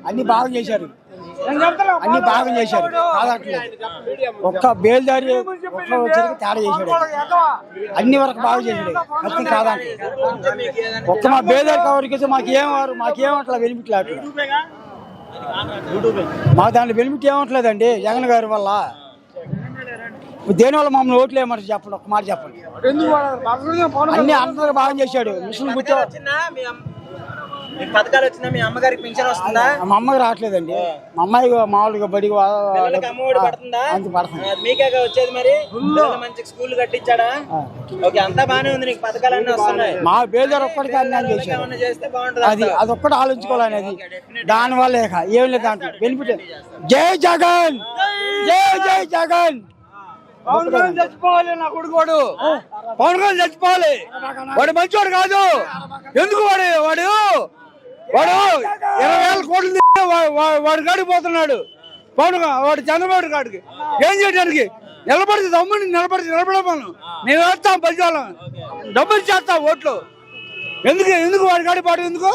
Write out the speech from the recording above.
అన్ని బాగా చేశారు, అన్ని బాగా చేశారు. ఒక్క బేల్దారి వచ్చేసరికి తేడా చేశాడు, అన్ని వరకు బాగా చేశాడు. ఖచ్చితంగా కాదంటే ఒక్క మా బేల్దారి కవరికి మాకేం అట్లా బెనిఫిట్ మాకు దాంట్లో బెనిఫిట్ ఏమట్లేదండి జగన్ గారి వల్ల. దేని వల్ల మమ్మల్ని ఓట్లు వేయమంటే చెప్పండి, ఒక్క మాట చెప్పండి. అన్ని అందరూ బాగా చేశాడు. మిషన్ కూర్చో పథకాలు వచ్చినా మీ అమ్మగారికి పింఛన్ వస్తుందా? మా అమ్మకి రావట్లేదండి. మా అమ్మాయి మామూలుగా బడి అమ్మఒడి పడుతుందా? మీకే వచ్చేది మరి మంచి స్కూల్ కట్టించాడా? ఓకే, అంతా బానే ఉంది, నీకు పథకాలు అన్నీ వస్తున్నాయి. మా బేదర్ ఒక్కడికి అన్యాయం చేశాడు, చేస్తే బాగుంటుంది. అది ఒక్కటి ఆలోచించుకోవాలనేది. దాని వల్ల ఏం లేదు దాంట్లో బెనిఫిట్. జై జగన్, జై జై జగన్. పవన్ కళ్యాణ్ చచ్చిపోవాలి, నా కొడుకు వాడు పవన్ కళ్యాణ్ చచ్చిపోవాలి. వాడు మంచివాడు కాదు. ఎందుకు వాడు వాడు వాడు 20,000 కోట్లు వాడి కాడికి పోతున్నాడు. వాడు చంద్రబాబు కాడికి ఏం చేయడానికి నిలబడితే దమ్ముని నిలబడమను. మేము వేస్తాం పదిసార్లు, డబ్బులు చేస్తాం ఓట్లు. ఎందుకు వాడి కాడి పాటు ఎందుకు?